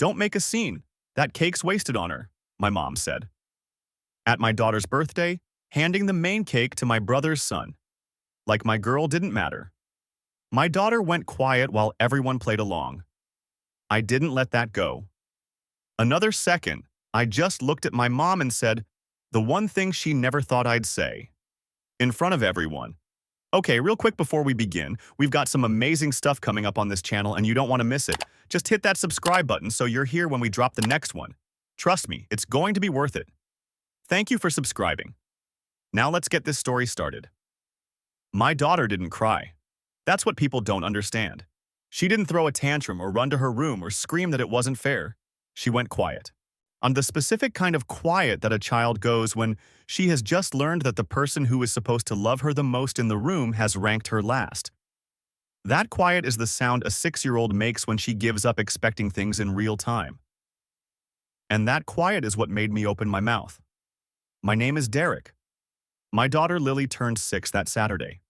Don't make a scene. That cake's wasted on her, my mom said. At my daughter's birthday, handing the main cake to my brother's son. Like my girl didn't matter. My daughter went quiet while everyone played along. I didn't let that go. Another second, I just looked at my mom and said, the one thing she never thought I'd say. In front of everyone. Okay, real quick before we begin, we've got some amazing stuff coming up on this channel and you don't want to miss it. Just hit that subscribe button so you're here when we drop the next one. Trust me, it's going to be worth it. Thank you for subscribing. Now let's get this story started. My daughter didn't cry. That's what people don't understand. She didn't throw a tantrum or run to her room or scream that it wasn't fair. She went quiet. On the specific kind of quiet that a child goes when she has just learned that the person who is supposed to love her the most in the room has ranked her last. That quiet is the sound a 6-year-old makes when she gives up expecting things in real time. And that quiet is what made me open my mouth. My name is Derek. My daughter Lily turned 6 that Saturday.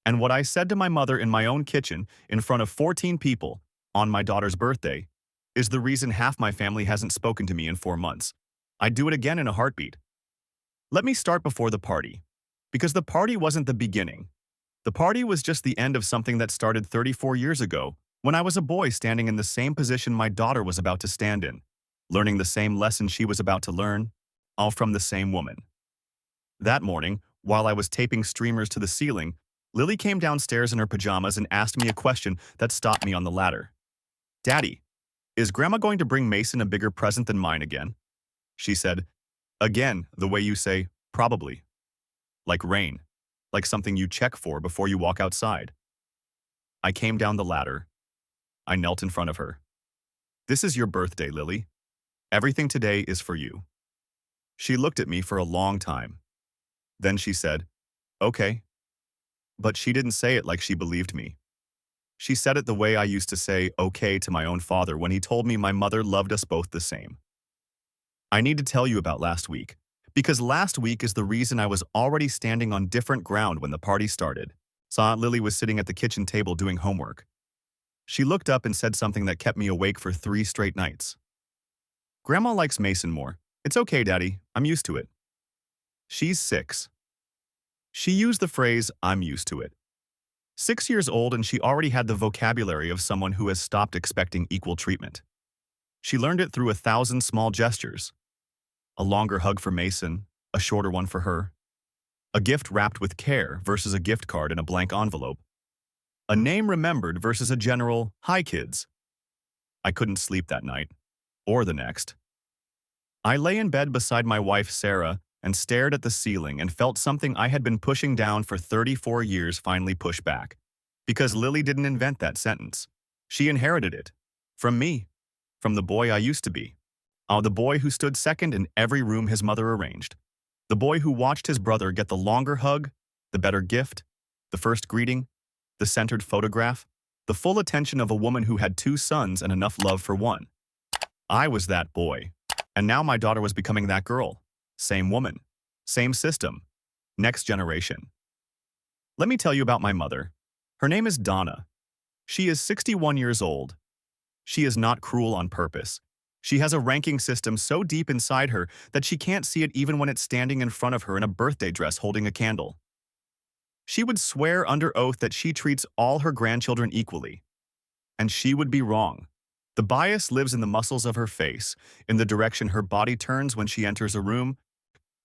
And what I said to my mother in my own kitchen in front of 14 people on my daughter's birthday is the reason half my family hasn't spoken to me in 4 months. I'd do it again in a heartbeat. Let me start before the party, because the party wasn't the beginning. The party was just the end of something that started 34 years ago when I was a boy standing in the same position my daughter was about to stand in, learning the same lesson she was about to learn, all from the same woman. That morning, while I was taping streamers to the ceiling, Lily came downstairs in her pajamas and asked me a question that stopped me on the ladder. Daddy, is Grandma going to bring Mason a bigger present than mine again? She said, again, the way you say, probably. Like rain, like something you check for before you walk outside. I came down the ladder. I knelt in front of her. This is your birthday, Lily. Everything today is for you. She looked at me for a long time. Then she said, okay. But she didn't say it like she believed me. She said it the way I used to say okay to my own father when he told me my mother loved us both the same. I need to tell you about last week, because last week is the reason I was already standing on different ground when the party started. Saw Lily was sitting at the kitchen table doing homework. She looked up and said something that kept me awake for 3 straight nights. Grandma likes Mason more. It's okay, Daddy. I'm used to it. She's 6. She used the phrase, I'm used to it. 6 years old and she already had the vocabulary of someone who has stopped expecting equal treatment. She learned it through 1,000 small gestures. A longer hug for Mason, a shorter one for her. A gift wrapped with care versus a gift card in a blank envelope. A name remembered versus a general, hi kids. I couldn't sleep that night, or the next. I lay in bed beside my wife Sarah and stared at the ceiling and felt something I had been pushing down for 34 years finally push back. Because Lily didn't invent that sentence. She inherited it. From me. From the boy I used to be. The boy who stood second in every room his mother arranged. The boy who watched his brother get the longer hug, the better gift, the first greeting, the centered photograph, the full attention of a woman who had 2 sons and enough love for one. I was that boy. And now my daughter was becoming that girl. Same woman. Same system. Next generation. Let me tell you about my mother. Her name is Donna. She is 61 years old. She is not cruel on purpose. She has a ranking system so deep inside her that she can't see it even when it's standing in front of her in a birthday dress holding a candle. She would swear under oath that she treats all her grandchildren equally. And she would be wrong. The bias lives in the muscles of her face, in the direction her body turns when she enters a room,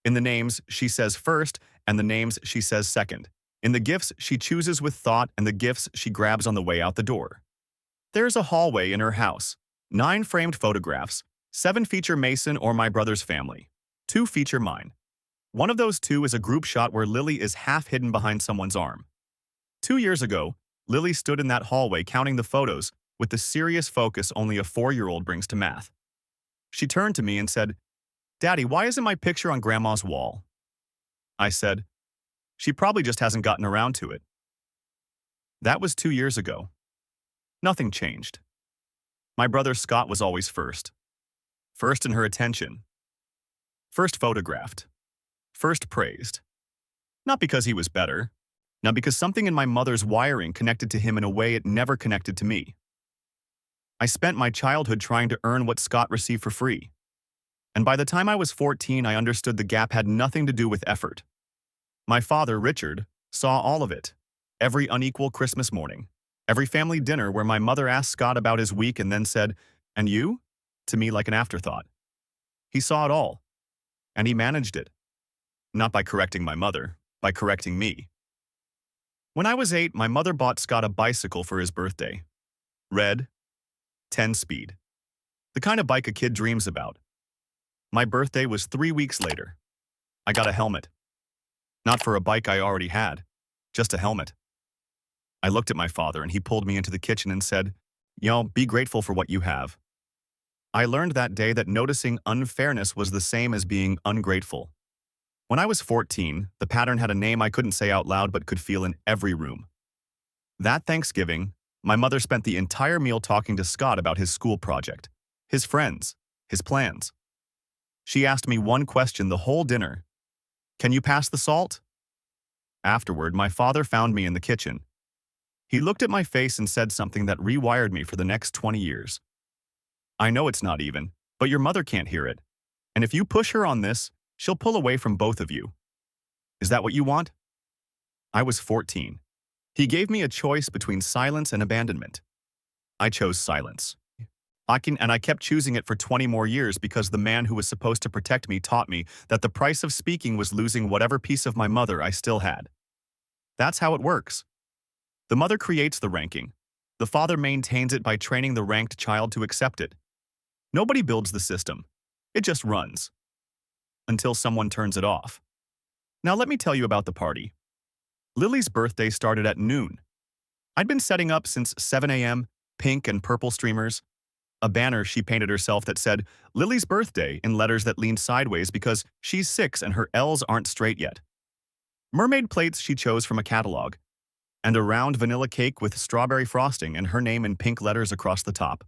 in the names she says first and the names she says second, in the gifts she chooses with thought and the gifts she grabs on the way out the door. There's a hallway in her house, 9 framed photographs, 7 feature Mason or my brother's family, 2 feature mine. One of those 2 is a group shot where Lily is half hidden behind someone's arm. 2 years ago, Lily stood in that hallway counting the photos with the serious focus only a 4-year-old brings to math. She turned to me and said, Daddy, why isn't my picture on Grandma's wall? I said, she probably just hasn't gotten around to it. That was 2 years ago. Nothing changed. My brother Scott was always first. First in her attention. First photographed. First praised. Not because he was better. Not because something in my mother's wiring connected to him in a way it never connected to me. I spent my childhood trying to earn what Scott received for free. And by the time I was 14, I understood the gap had nothing to do with effort. My father, Richard, saw all of it. Every unequal Christmas morning. Every family dinner where my mother asked Scott about his week and then said, "And you?" to me like an afterthought. He saw it all. And he managed it. Not by correcting my mother, by correcting me. When I was 8, my mother bought Scott a bicycle for his birthday. Red, 10-speed. The kind of bike a kid dreams about. My birthday was 3 weeks later. I got a helmet. Not for a bike I already had, just a helmet. I looked at my father and he pulled me into the kitchen and said, be grateful for what you have. I learned that day that noticing unfairness was the same as being ungrateful. When I was 14, the pattern had a name I couldn't say out loud but could feel in every room. That Thanksgiving, my mother spent the entire meal talking to Scott about his school project, his friends, his plans. She asked me one question the whole dinner. "Can you pass the salt?" Afterward, my father found me in the kitchen. He looked at my face and said something that rewired me for the next 20 years. "I know it's not even, but your mother can't hear it. And if you push her on this, she'll pull away from both of you. Is that what you want?" I was 14. He gave me a choice between silence and abandonment. I chose silence. I kept choosing it for 20 more years because the man who was supposed to protect me taught me that the price of speaking was losing whatever piece of my mother I still had. That's how it works. The mother creates the ranking. The father maintains it by training the ranked child to accept it. Nobody builds the system. It just runs. Until someone turns it off. Now let me tell you about the party. Lily's birthday started at noon. I'd been setting up since 7 a.m., pink and purple streamers, a banner she painted herself that said, "Lily's birthday," in letters that leaned sideways because she's 6 and her L's aren't straight yet. Mermaid plates she chose from a catalog, and a round vanilla cake with strawberry frosting and her name in pink letters across the top.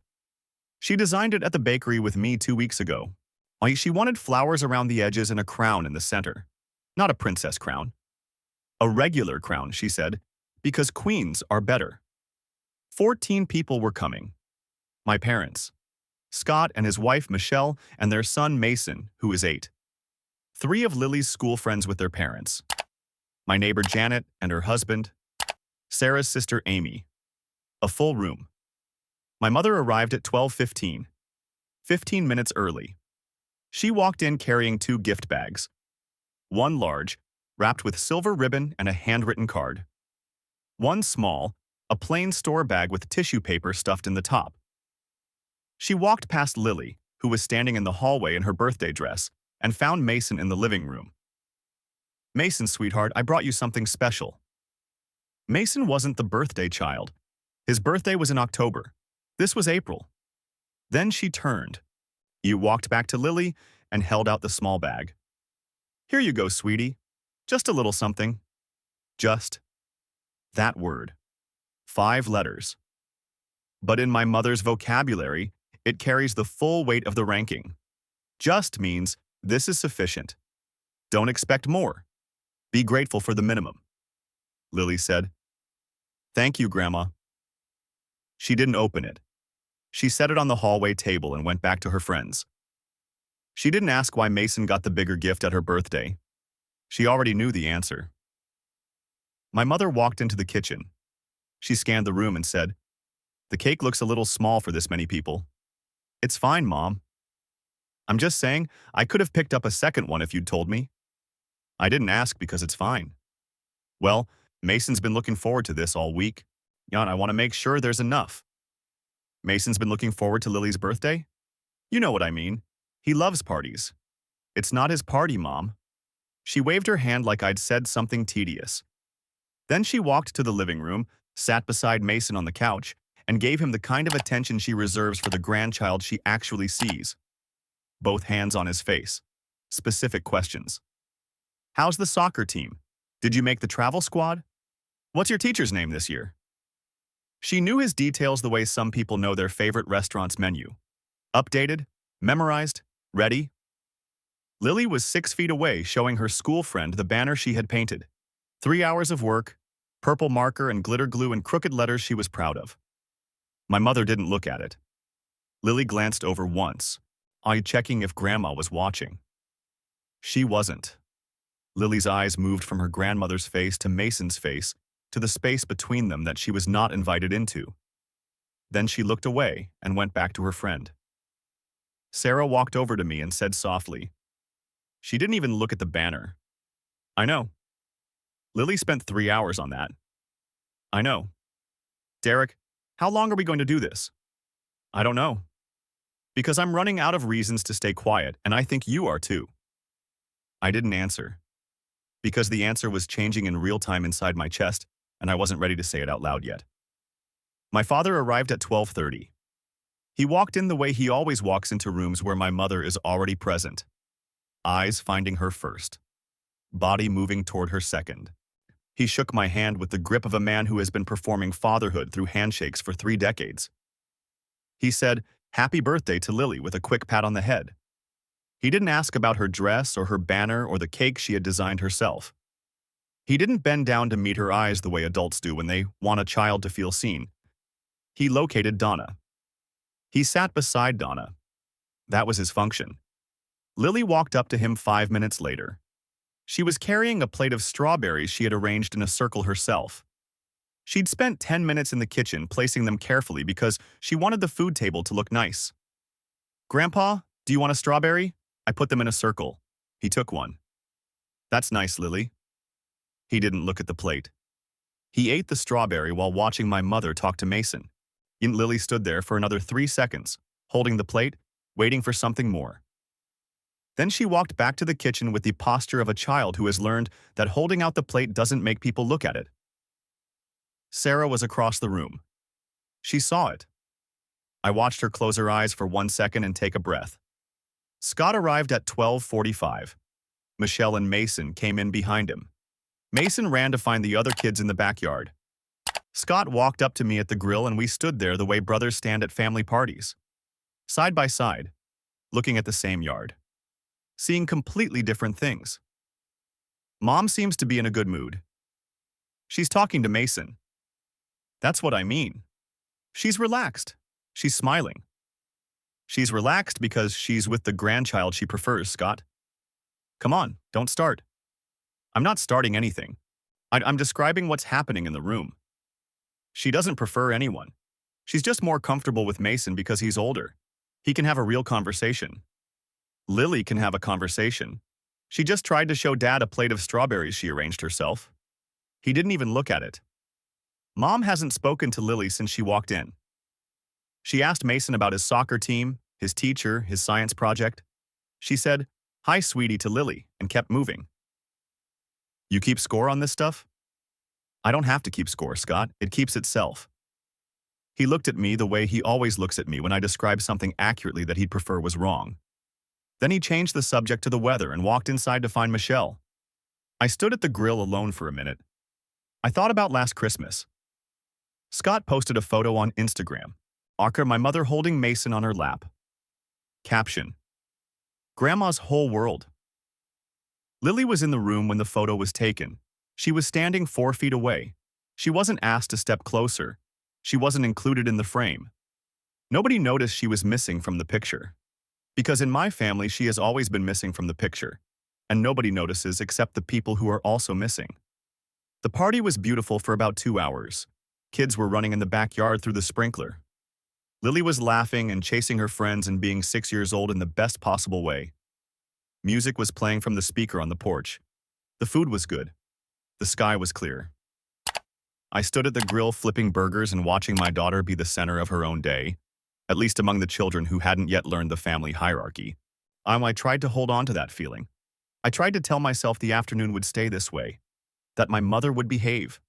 She designed it at the bakery with me 2 weeks ago. She wanted flowers around the edges and a crown in the center. Not a princess crown. A regular crown, she said, because queens are better. 14 people were coming. My parents, Scott and his wife Michelle, and their son Mason, who is 8. 3 of Lily's school friends with their parents. My neighbor Janet and her husband. Sarah's sister Amy. A full room. My mother arrived at 12:15, 15 minutes early. She walked in carrying 2 gift bags. One large, wrapped with silver ribbon and a handwritten card. One small, a plain store bag with tissue paper stuffed in the top. She walked past Lily, who was standing in the hallway in her birthday dress, and found Mason in the living room. "Mason, sweetheart, I brought you something special." Mason wasn't the birthday child. His birthday was in October. This was April. Then she turned. You walked back to Lily and held out the small bag. "Here you go, sweetie. Just a little something." Just. That word. 5 letters. But in my mother's vocabulary, it carries the full weight of the ranking. Just means this is sufficient. Don't expect more. Be grateful for the minimum. Lily said, "Thank you, Grandma." She didn't open it. She set it on the hallway table and went back to her friends. She didn't ask why Mason got the bigger gift at her birthday. She already knew the answer. My mother walked into the kitchen. She scanned the room and said, "The cake looks a little small for this many people." "It's fine, Mom." "I'm just saying, I could have picked up a second one if you'd told me." "I didn't ask because it's fine." "Well, Mason's been looking forward to this all week. And I want to make sure there's enough." "Mason's been looking forward to Lily's birthday?" "You know what I mean. He loves parties." "It's not his party, Mom." She waved her hand like I'd said something tedious. Then she walked to the living room, sat beside Mason on the couch, and gave him the kind of attention she reserves for the grandchild she actually sees. Both hands on his face. Specific questions. "How's the soccer team? Did you make the travel squad? What's your teacher's name this year?" She knew his details the way some people know their favorite restaurant's menu. Updated, memorized, ready. Lily was 6 feet away showing her school friend the banner she had painted. 3 hours of work, purple marker and glitter glue and crooked letters she was proud of. My mother didn't look at it. Lily glanced over once, checking if Grandma was watching. She wasn't. Lily's eyes moved from her grandmother's face to Mason's face, to the space between them that she was not invited into. Then she looked away and went back to her friend. Sarah walked over to me and said softly, "She didn't even look at the banner." "I know." "Lily spent 3 hours on that." "I know." "Derek, how long are we going to do this?" "I don't know." "Because I'm running out of reasons to stay quiet, and I think you are too." I didn't answer. Because the answer was changing in real time inside my chest, and I wasn't ready to say it out loud yet. My father arrived at 12:30. He walked in the way he always walks into rooms where my mother is already present. Eyes finding her first. Body moving toward her second. He shook my hand with the grip of a man who has been performing fatherhood through handshakes for 3 decades. He said, "Happy birthday" to Lily with a quick pat on the head. He didn't ask about her dress or her banner or the cake she had designed herself. He didn't bend down to meet her eyes the way adults do when they want a child to feel seen. He located Donna. He sat beside Donna. That was his function. Lily walked up to him 5 minutes later. She was carrying a plate of strawberries she had arranged in a circle herself. She'd spent 10 minutes in the kitchen placing them carefully because she wanted the food table to look nice. "Grandpa, do you want a strawberry?" I put them in a circle. He took one. "That's nice, Lily." He didn't look at the plate. He ate the strawberry while watching my mother talk to Mason. Lily stood there for another 3 seconds, holding the plate, waiting for something more. Then she walked back to the kitchen with the posture of a child who has learned that holding out the plate doesn't make people look at it. Sarah was across the room. She saw it. I watched her close her eyes for 1 second and take a breath. Scott arrived at 12:45. Michelle and Mason came in behind him. Mason ran to find the other kids in the backyard. Scott walked up to me at the grill and we stood there the way brothers stand at family parties. Side by side, looking at the same yard. Seeing completely different things. Mom seems to be in a good mood. She's talking to Mason. That's what I mean. She's relaxed. She's smiling. She's relaxed because she's with the grandchild she prefers, Scott. Come on, don't start. I'm not starting anything. I'm describing what's happening in the room. She doesn't prefer anyone. She's just more comfortable with Mason because he's older. He can have a real conversation. Lily can have a conversation. She just tried to show Dad a plate of strawberries she arranged herself. He didn't even look at it. Mom hasn't spoken to Lily since she walked in. She asked Mason about his soccer team, his teacher, his science project. She said, "Hi, sweetie," to Lily, and kept moving. "You keep score on this stuff?" "I don't have to keep score, Scott. It keeps itself." He looked at me the way he always looks at me when I describe something accurately that he'd prefer was wrong. Then he changed the subject to the weather and walked inside to find Michelle. I stood at the grill alone for a minute. I thought about last Christmas. Scott posted a photo on Instagram. My mother holding Mason on her lap. Caption: Grandma's whole world. Lily was in the room when the photo was taken. She was standing 4 feet away. She wasn't asked to step closer. She wasn't included in the frame. Nobody noticed she was missing from the picture. Because in my family, she has always been missing from the picture. And nobody notices except the people who are also missing. The party was beautiful for about 2 hours. Kids were running in the backyard through the sprinkler. Lily was laughing and chasing her friends and being 6 years old in the best possible way. Music was playing from the speaker on the porch. The food was good. The sky was clear. I stood at the grill flipping burgers and watching my daughter be the center of her own day, at least among the children who hadn't yet learned the family hierarchy. I tried to hold on to that feeling. I tried to tell myself the afternoon would stay this way, that my mother would behave,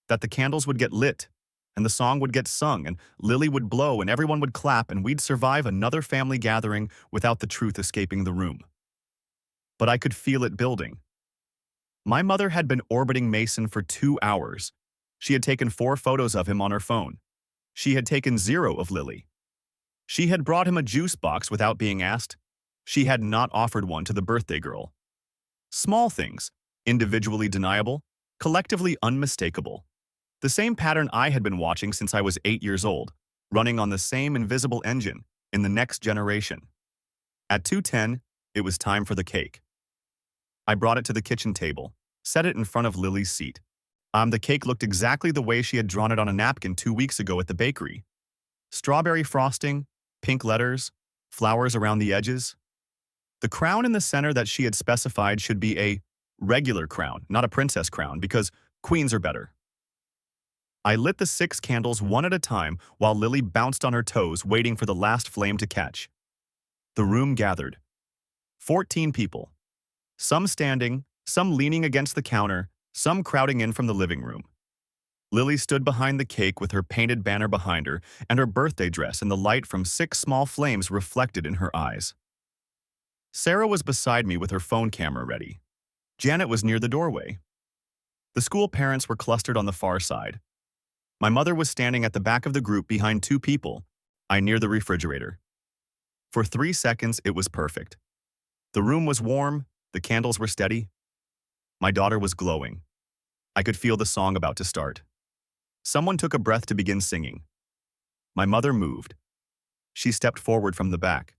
that the candles would get lit, and the song would get sung, and Lily would blow, and everyone would clap, and we'd survive another family gathering without the truth escaping the room. But I could feel it building. My mother had been orbiting Mason for 2 hours. She had taken 4 photos of him on her phone. She had taken 0 of Lily. She had brought him a juice box without being asked. She had not offered one to the birthday girl. Small things, individually deniable, collectively unmistakable. The same pattern I had been watching since I was 8 years old, running on the same invisible engine, in the next generation. At 2:10, it was time for the cake. I brought it to the kitchen table, set it in front of Lily's seat. The cake looked exactly the way she had drawn it on a napkin 2 weeks ago at the bakery. Strawberry frosting, pink letters, flowers around the edges. The crown in the center that she had specified should be a regular crown, not a princess crown, because queens are better. I lit the 6 candles one at a time while Lily bounced on her toes, waiting for the last flame to catch. The room gathered. 14 people. Some standing, some leaning against the counter, some crowding in from the living room. Lily stood behind the cake with her painted banner behind her and her birthday dress and the light from 6 small flames reflected in her eyes. Sarah was beside me with her phone camera ready. Janet was near the doorway. The school parents were clustered on the far side. My mother was standing at the back of the group behind 2 people, I near the refrigerator. For 3 seconds, it was perfect. The room was warm, the candles were steady. My daughter was glowing. I could feel the song about to start. Someone took a breath to begin singing. My mother moved. She stepped forward from the back.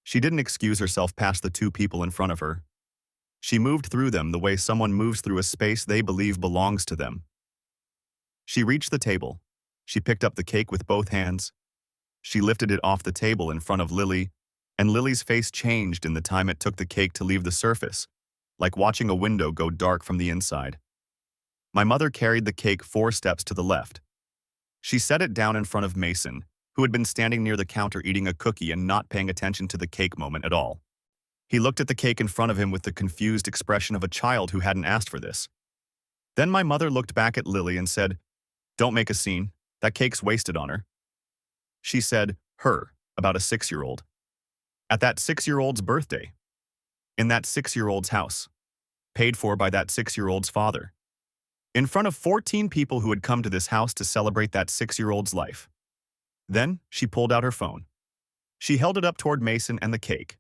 She didn't excuse herself past the 2 people in front of her. She moved through them the way someone moves through a space they believe belongs to them. She reached the table. She picked up the cake with both hands. She lifted it off the table in front of Lily, and Lily's face changed in the time it took the cake to leave the surface, like watching a window go dark from the inside. My mother carried the cake 4 steps to the left. She set it down in front of Mason, who had been standing near the counter eating a cookie and not paying attention to the cake moment at all. He looked at the cake in front of him with the confused expression of a child who hadn't asked for this. Then my mother looked back at Lily and said, "Don't make a scene. That cake's wasted on her." She said, her, about a 6-year-old. At that 6-year-old's birthday. In that 6-year-old's house. Paid for by that 6-year-old's father. In front of 14 people who had come to this house to celebrate that 6-year-old's life. Then she pulled out her phone. She held it up toward Mason and the cake.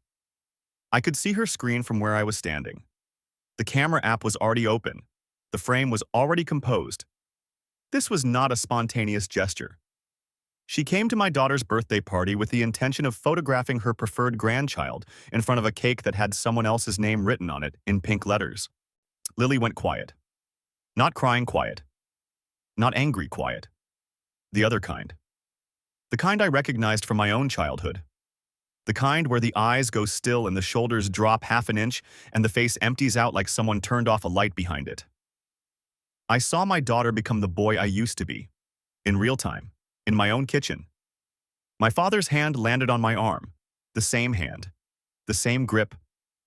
I could see her screen from where I was standing. The camera app was already open. The frame was already composed. This was not a spontaneous gesture. She came to my daughter's birthday party with the intention of photographing her preferred grandchild in front of a cake that had someone else's name written on it in pink letters. Lily went quiet. Not crying quiet. Not angry quiet. The other kind. The kind I recognized from my own childhood. The kind where the eyes go still and the shoulders drop half an inch and the face empties out like someone turned off a light behind it. I saw my daughter become the boy I used to be, in real time, in my own kitchen. My father's hand landed on my arm, the same hand, the same grip,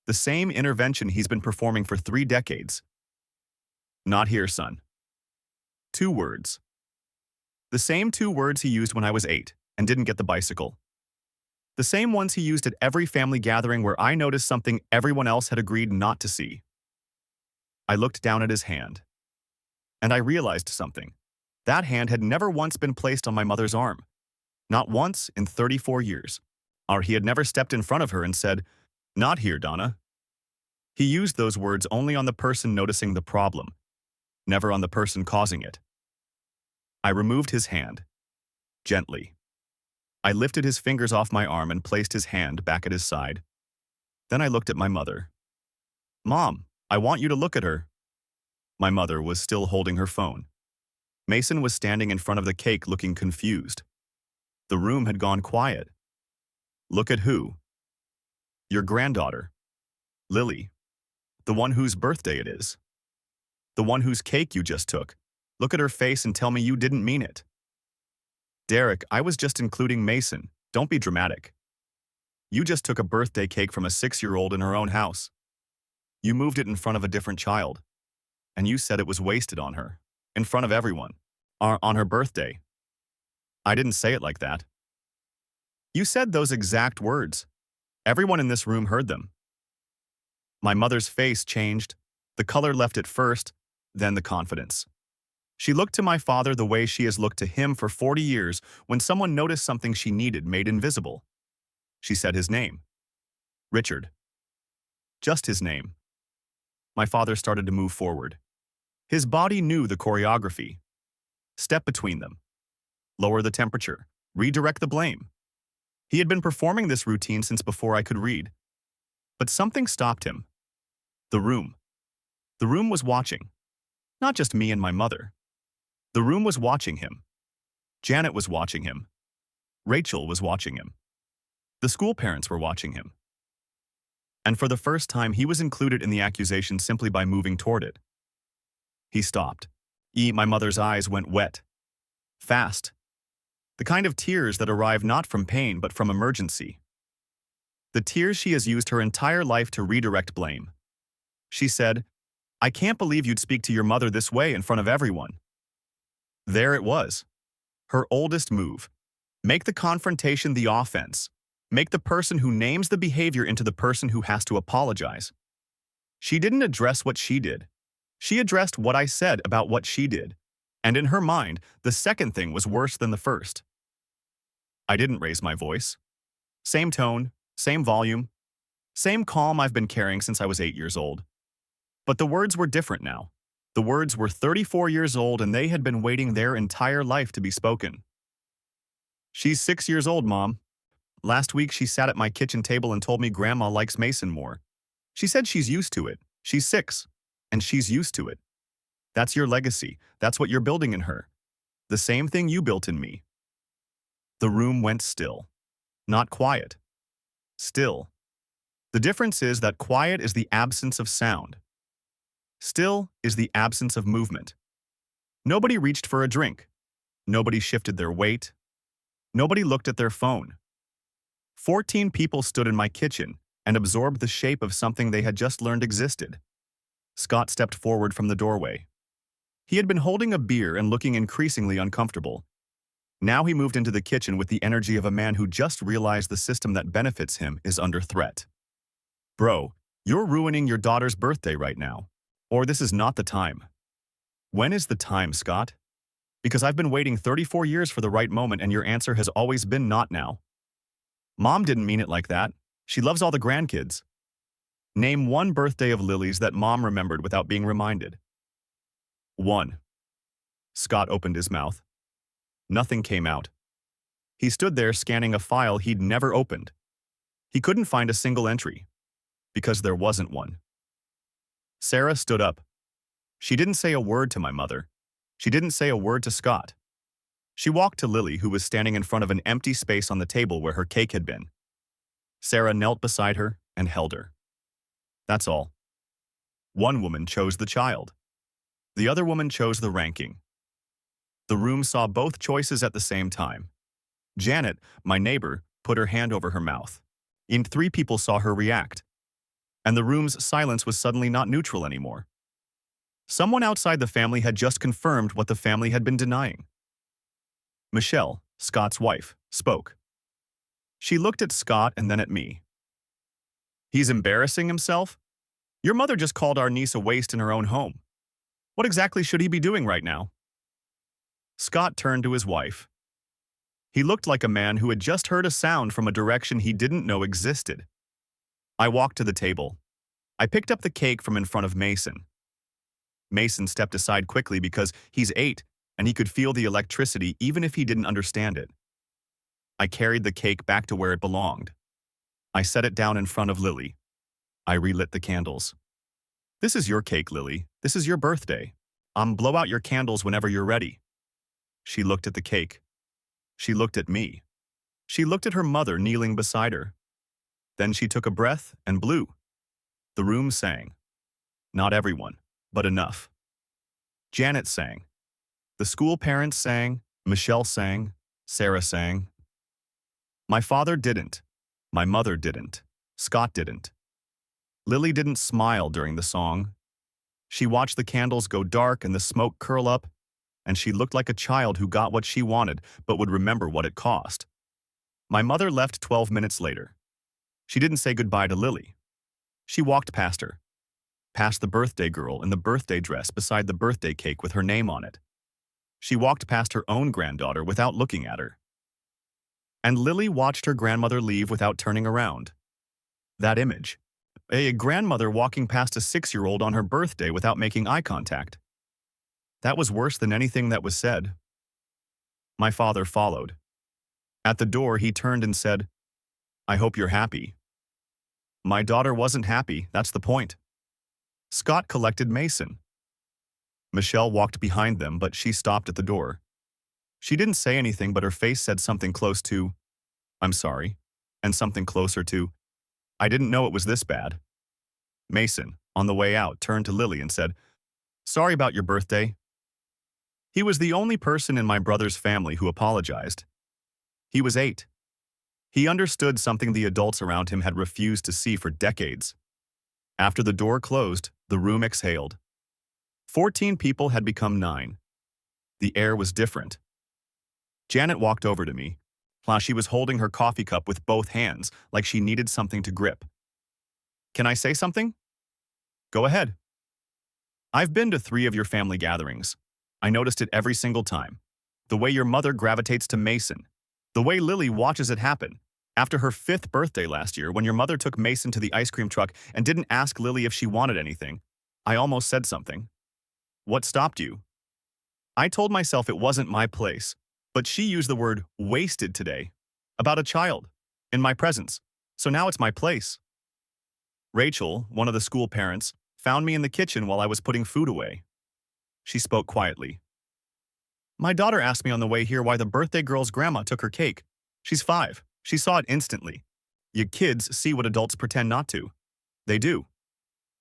the same intervention he's been performing for 3 decades. "Not here, son." 2 words. The same 2 words he used when I was 8 and didn't get the bicycle. The same ones he used at every family gathering where I noticed something everyone else had agreed not to see. I looked down at his hand. And I realized something. That hand had never once been placed on my mother's arm. Not once in 34 years. Or he had never stepped in front of her and said, "Not here, Donna." He used those words only on the person noticing the problem, never on the person causing it. I removed his hand. Gently. I lifted his fingers off my arm and placed his hand back at his side. Then I looked at my mother. "Mom, I want you to look at her." My mother was still holding her phone. Mason was standing in front of the cake looking confused. The room had gone quiet. "Look at who?" "Your granddaughter. Lily. The one whose birthday it is. The one whose cake you just took. Look at her face and tell me you didn't mean it." "Derek, I was just including Mason. Don't be dramatic. You just took a birthday cake from a 6-year-old in her own house. You moved it in front of a different child. And you said it was wasted on her. In front of everyone. On her birthday." "I didn't say it like that." "You said those exact words. Everyone in this room heard them." My mother's face changed. The color left it first, then the confidence. She looked to my father the way she has looked to him for 40 years when someone noticed something she needed made invisible. She said his name. Richard. Just his name. My father started to move forward. His body knew the choreography. Step between them. Lower the temperature. Redirect the blame. He had been performing this routine since before I could read. But something stopped him. The room. The room was watching. Not just me and my mother. The room was watching him. Janet was watching him. Rachel was watching him. The school parents were watching him. And for the first time, he was included in the accusation simply by moving toward it. He stopped. My mother's eyes went wet. Fast. The kind of tears that arrive not from pain but from emergency. The tears she has used her entire life to redirect blame. She said, "I can't believe you'd speak to your mother this way in front of everyone." There it was. Her oldest move. Make the confrontation the offense. Make the person who names the behavior into the person who has to apologize. She didn't address what she did. She addressed what I said about what she did. And in her mind, the second thing was worse than the first. I didn't raise my voice. Same tone, same volume, same calm I've been carrying since I was 8 years old. But the words were different now. The words were 34 years old and they had been waiting their entire life to be spoken. "She's 6 years old, Mom. Last week she sat at my kitchen table and told me Grandma likes Mason more. She said she's used to it. She's 6, and she's used to it. That's your legacy. That's what you're building in her. The same thing you built in me." The room went still. Not quiet. Still. The difference is that quiet is the absence of sound. Still is the absence of movement. Nobody reached for a drink. Nobody shifted their weight. Nobody looked at their phone. 14 people stood in my kitchen and absorbed the shape of something they had just learned existed. Scott stepped forward from the doorway. He had been holding a beer and looking increasingly uncomfortable. Now he moved into the kitchen with the energy of a man who just realized the system that benefits him is under threat. "Bro, you're ruining your daughter's birthday right now. Or this is not the time." "When is the time, Scott? Because I've been waiting 34 years for the right moment and your answer has always been not now." "Mom didn't mean it like that. She loves all the grandkids." "Name one birthday of Lily's that Mom remembered without being reminded." "One." Scott opened his mouth. Nothing came out. He stood there scanning a file he'd never opened. He couldn't find a single entry. Because there wasn't one. Sarah stood up. She didn't say a word to my mother. She didn't say a word to Scott. She walked to Lily, who was standing in front of an empty space on the table where her cake had been. Sarah knelt beside her and held her. That's all. One woman chose the child. The other woman chose the ranking. The room saw both choices at the same time. Janet, my neighbor, put her hand over her mouth. And 3 people saw her react. And the room's silence was suddenly not neutral anymore. Someone outside the family had just confirmed what the family had been denying. Michelle, Scott's wife, spoke. She looked at Scott and then at me. "He's embarrassing himself? Your mother just called our niece a waste in her own home. What exactly should he be doing right now?" Scott turned to his wife. He looked like a man who had just heard a sound from a direction he didn't know existed. I walked to the table. I picked up the cake from in front of Mason. Mason stepped aside quickly because he's 8 and he could feel the electricity even if he didn't understand it. I carried the cake back to where it belonged. I set it down in front of Lily. I relit the candles. "This is your cake, Lily. This is your birthday. Blow out your candles whenever you're ready." She looked at the cake. She looked at me. She looked at her mother kneeling beside her. Then she took a breath and blew. The room sang. Not everyone, but enough. Janet sang. The school parents sang. Michelle sang. Sarah sang. My father didn't. My mother didn't. Scott didn't. Lily didn't smile during the song. She watched the candles go dark and the smoke curl up, and she looked like a child who got what she wanted but would remember what it cost. My mother left 12 minutes later. She didn't say goodbye to Lily. She walked past her, past the birthday girl in the birthday dress beside the birthday cake with her name on it. She walked past her own granddaughter without looking at her. And Lily watched her grandmother leave without turning around. That image. A grandmother walking past a 6-year-old on her birthday without making eye contact. That was worse than anything that was said. My father followed. At the door, he turned and said, I hope you're happy. My daughter wasn't happy, that's the point. Scott collected Mason. Michelle walked behind them, but she stopped at the door. She didn't say anything, but her face said something close to, "I'm sorry," and something closer to, "I didn't know it was this bad." Mason, on the way out, turned to Lily and said, "Sorry about your birthday." He was the only person in my brother's family who apologized. He was 8. He understood something the adults around him had refused to see for decades. After the door closed, the room exhaled. 14 people had become 9. The air was different. Janet walked over to me, while she was holding her coffee cup with both hands, like she needed something to grip. "Can I say something?" "Go ahead." "I've been to 3 of your family gatherings. I noticed it every single time. The way your mother gravitates to Mason. The way Lily watches it happen. After her 5th birthday last year, when your mother took Mason to the ice cream truck and didn't ask Lily if she wanted anything, I almost said something." "What stopped you?" "I told myself it wasn't my place, but she used the word wasted today. About a child. In my presence. So now it's my place." Rachel, one of the school parents, found me in the kitchen while I was putting food away. She spoke quietly. "My daughter asked me on the way here why the birthday girl's grandma took her cake. She's 5. She saw it instantly. You kids see what adults pretend not to. They do.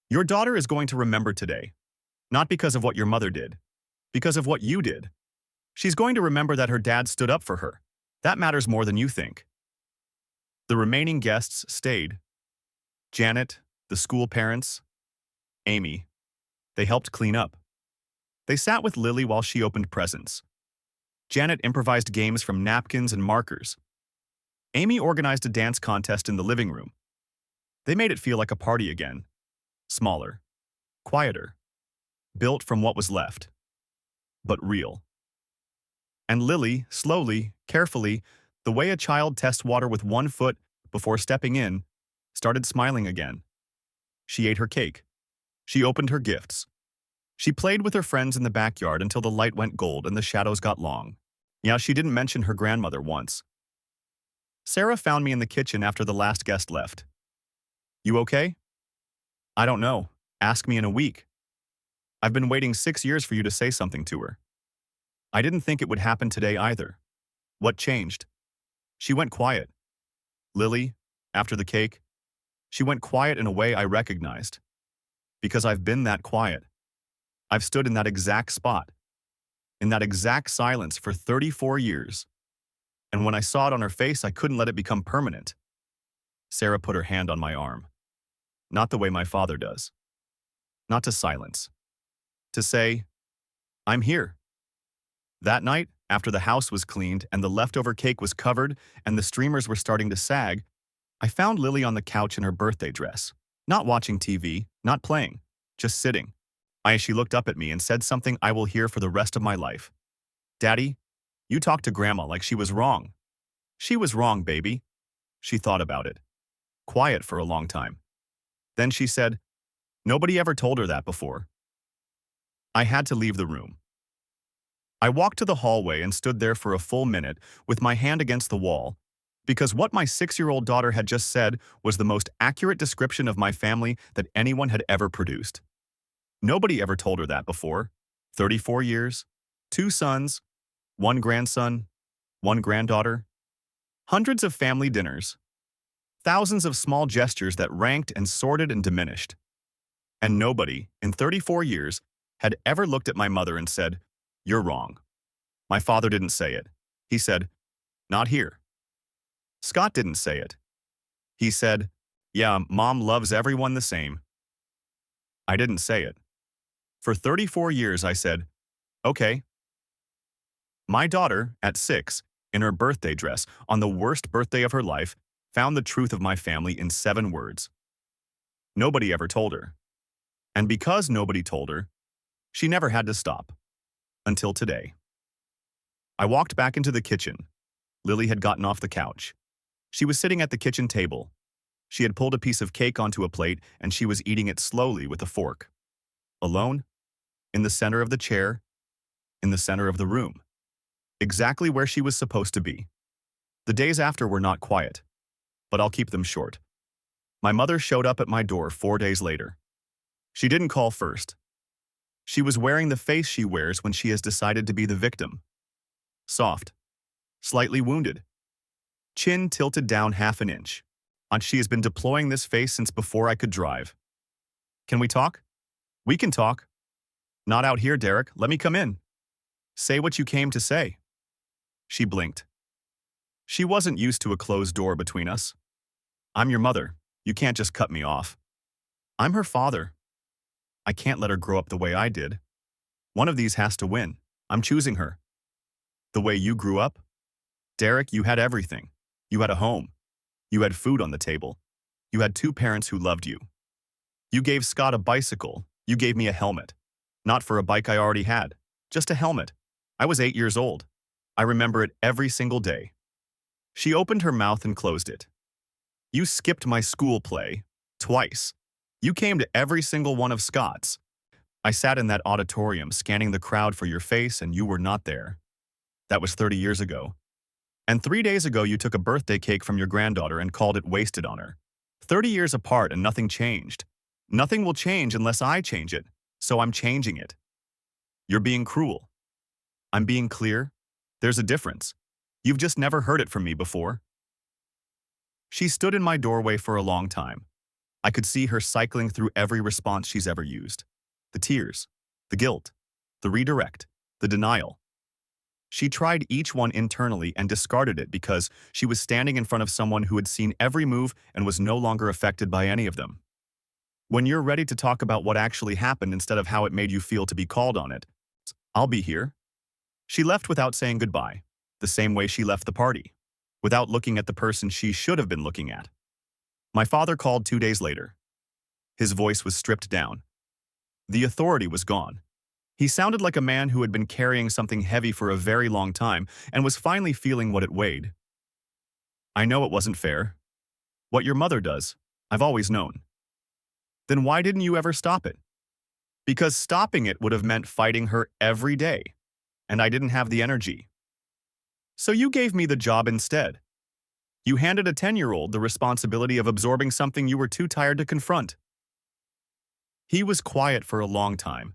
Your daughter is going to remember today. Not because of what your mother did. Because of what you did. She's going to remember that her dad stood up for her. That matters more than you think." The remaining guests stayed. Janet, the school parents, Amy. They helped clean up. They sat with Lily while she opened presents. Janet improvised games from napkins and markers. Amy organized a dance contest in the living room. They made it feel like a party again. Smaller. Quieter. Built from what was left. But real. And Lily, slowly, carefully, the way a child tests water with one foot before stepping in, started smiling again. She ate her cake. She opened her gifts. She played with her friends in the backyard until the light went gold and the shadows got long. Yeah, she didn't mention her grandmother once. Sarah found me in the kitchen after the last guest left. "You okay?" "I don't know. Ask me in a week. I've been waiting 6 years for you to say something to her." I didn't think it would happen today either. What changed? She went quiet. Lily, after the cake, she went quiet in a way I recognized. Because I've been that quiet. I've stood in that exact spot, in that exact silence for 34 years. And when I saw it on her face, I couldn't let it become permanent. Sarah put her hand on my arm. Not the way my father does. Not to silence. To say, "I'm here." That night, after the house was cleaned and the leftover cake was covered and the streamers were starting to sag, I found Lily on the couch in her birthday dress. Not watching TV, not playing, just sitting. She looked up at me and said something I will hear for the rest of my life. "Daddy, you talked to Grandma like she was wrong." "She was wrong, baby." She thought about it. Quiet for a long time. Then she said, "Nobody ever told her that before." I had to leave the room. I walked to the hallway and stood there for a full minute with my hand against the wall, because what my 6-year-old daughter had just said was the most accurate description of my family that anyone had ever produced. Nobody ever told her that before. 34 years, 2 sons, 1 grandson, 1 granddaughter, hundreds of family dinners, thousands of small gestures that ranked and sorted and diminished. And nobody, in 34 years, had ever looked at my mother and said, "You're wrong." My father didn't say it. He said, "Not here." Scott didn't say it. He said, "Yeah, Mom loves everyone the same." I didn't say it. For 34 years, I said, "Okay." My daughter, at 6, in her birthday dress, on the worst birthday of her life, found the truth of my family in 7 words. Nobody ever told her. And because nobody told her, she never had to stop. Until today. I walked back into the kitchen. Lily had gotten off the couch. She was sitting at the kitchen table. She had pulled a piece of cake onto a plate and she was eating it slowly with a fork. Alone, in the center of the chair, in the center of the room. Exactly where she was supposed to be. The days after were not quiet. but I'll keep them short. My mother showed up at my door 4 days later. She didn't call first. She was wearing the face she wears when she has decided to be the victim. Soft, slightly wounded, chin tilted down half an inch. And she has been deploying this face since before I could drive. Can we talk? We can talk. Not out here, Derek. Let me come in. Say what you came to say. She blinked. She wasn't used to a closed door between us. I'm your mother. You can't just cut me off. I'm her father. I can't let her grow up the way I did. One of these has to win. I'm choosing her. The way you grew up? Derek, you had everything. You had a home. You had food on the table. You had 2 parents who loved you. You gave Scott a bicycle. You gave me a helmet. Not for a bike I already had. Just a helmet. I was 8 years old. I remember it every single day. She opened her mouth and closed it. You skipped my school play. Twice. You came to every single one of Scott's. I sat in that auditorium scanning the crowd for your face and you were not there. That was 30 years ago. And 3 days ago you took a birthday cake from your granddaughter and called it wasted on her. 30 years apart and nothing changed. Nothing will change unless I change it, so I'm changing it. You're being cruel. I'm being clear. There's a difference. You've just never heard it from me before. She stood in my doorway for a long time. I could see her cycling through every response she's ever used. The tears, the guilt, the redirect, the denial. She tried each one internally and discarded it because she was standing in front of someone who had seen every move and was no longer affected by any of them. When you're ready to talk about what actually happened instead of how it made you feel to be called on it, I'll be here. She left without saying goodbye, the same way she left the party, without looking at the person she should have been looking at. My father called 2 days later. His voice was stripped down. The authority was gone. He sounded like a man who had been carrying something heavy for a very long time and was finally feeling what it weighed. I know it wasn't fair. What your mother does, I've always known. Then why didn't you ever stop it? Because stopping it would have meant fighting her every day, and I didn't have the energy. So you gave me the job instead. You handed a 10-year-old the responsibility of absorbing something you were too tired to confront. He was quiet for a long time.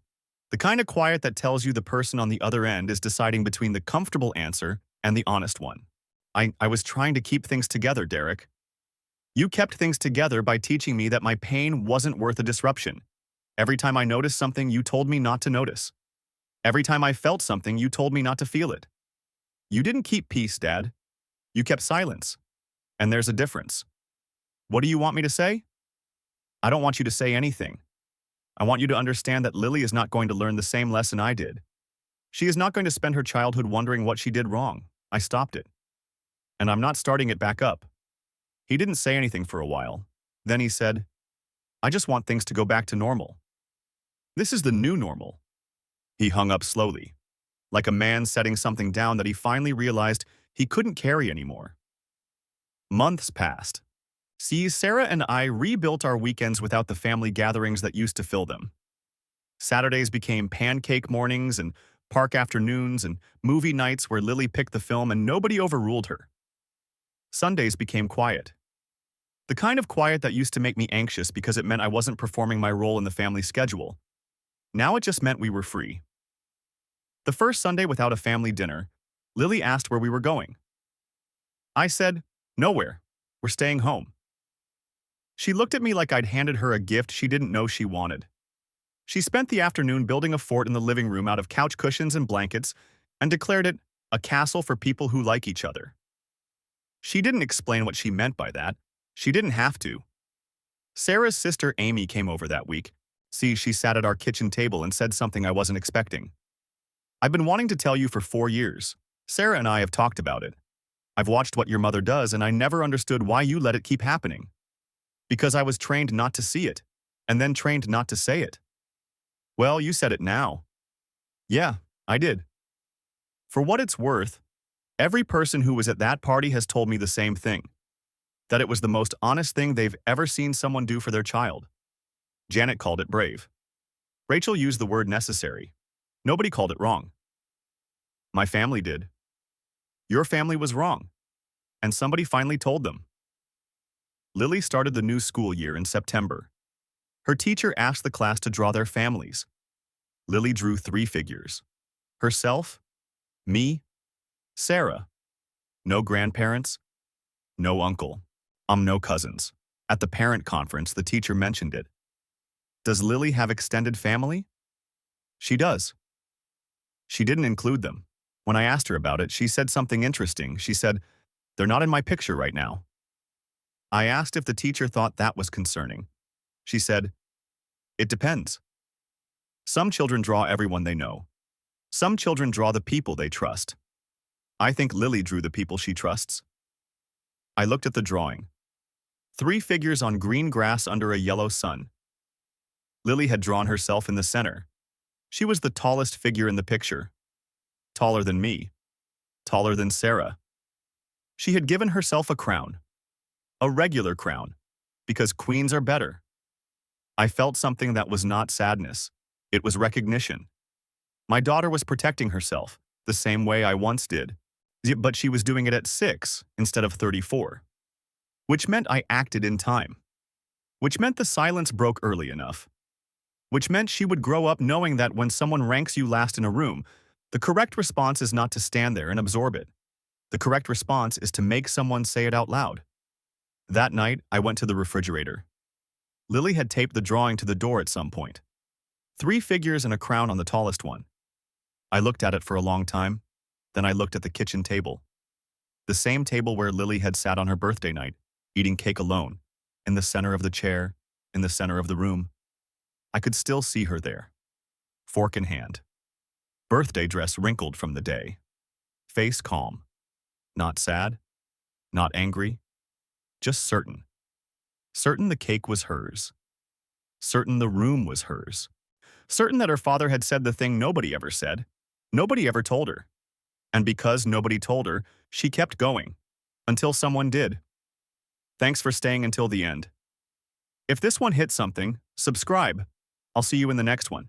The kind of quiet that tells you the person on the other end is deciding between the comfortable answer and the honest one. I was trying to keep things together, Derek. You kept things together by teaching me that my pain wasn't worth a disruption. Every time I noticed something, you told me not to notice. Every time I felt something, you told me not to feel it. You didn't keep peace, Dad. You kept silence. And there's a difference. What do you want me to say? I don't want you to say anything. I want you to understand that Lily is not going to learn the same lesson I did. She is not going to spend her childhood wondering what she did wrong. I stopped it. And I'm not starting it back up. He didn't say anything for a while. Then he said, I just want things to go back to normal. This is the new normal. He hung up slowly, like a man setting something down that he finally realized he couldn't carry anymore. Months passed. See, Sarah and I rebuilt our weekends without the family gatherings that used to fill them. Saturdays became pancake mornings and park afternoons and movie nights where Lily picked the film and nobody overruled her. Sundays became quiet. The kind of quiet that used to make me anxious because it meant I wasn't performing my role in the family schedule. Now it just meant we were free. The first Sunday without a family dinner, Lily asked where we were going. I said, nowhere. We're staying home. She looked at me like I'd handed her a gift she didn't know she wanted. She spent the afternoon building a fort in the living room out of couch cushions and blankets and declared it a castle for people who like each other. She didn't explain what she meant by that. She didn't have to. Sarah's sister Amy came over that week. See, she sat at our kitchen table and said something I wasn't expecting. I've been wanting to tell you for 4 years. Sarah and I have talked about it. I've watched what your mother does and I never understood why you let it keep happening. Because I was trained not to see it, and then trained not to say it. Well, you said it now. Yeah, I did. For what it's worth, every person who was at that party has told me the same thing. That it was the most honest thing they've ever seen someone do for their child. Janet called it brave. Rachel used the word necessary. Nobody called it wrong. My family did. Your family was wrong. And somebody finally told them. Lily started the new school year in September. Her teacher asked the class to draw their families. Lily drew 3 figures. Herself, me, Sarah. No grandparents, no uncle, no cousins. At the parent conference, the teacher mentioned it. Does Lily have extended family? She does. She didn't include them. When I asked her about it, she said something interesting. She said, "They're not in my picture right now." I asked if the teacher thought that was concerning. She said, "It depends. Some children draw everyone they know. Some children draw the people they trust. I think Lily drew the people she trusts." I looked at the drawing. 3 figures on green grass under a yellow sun. Lily had drawn herself in the center. She was the tallest figure in the picture. Taller than me. Taller than Sarah. She had given herself a crown. A regular crown. Because queens are better. I felt something that was not sadness. It was recognition. My daughter was protecting herself, the same way I once did. But she was doing it at 6 instead of 34. Which meant I acted in time. Which meant the silence broke early enough. Which meant she would grow up knowing that when someone ranks you last in a room, the correct response is not to stand there and absorb it. The correct response is to make someone say it out loud. That night, I went to the refrigerator. Lily had taped the drawing to the door at some point. 3 figures and a crown on the tallest one. I looked at it for a long time. Then I looked at the kitchen table. The same table where Lily had sat on her birthday night, eating cake alone, in the center of the chair, in the center of the room. I could still see her there, fork in hand. Birthday dress wrinkled from the day. Face calm. Not sad, not angry, just certain. Certain the cake was hers. Certain the room was hers. Certain that her father had said the thing nobody ever said. Nobody ever told her. And because nobody told her, she kept going. Until someone did. Thanks for staying until the end. If this one hit something, subscribe. I'll see you in the next one.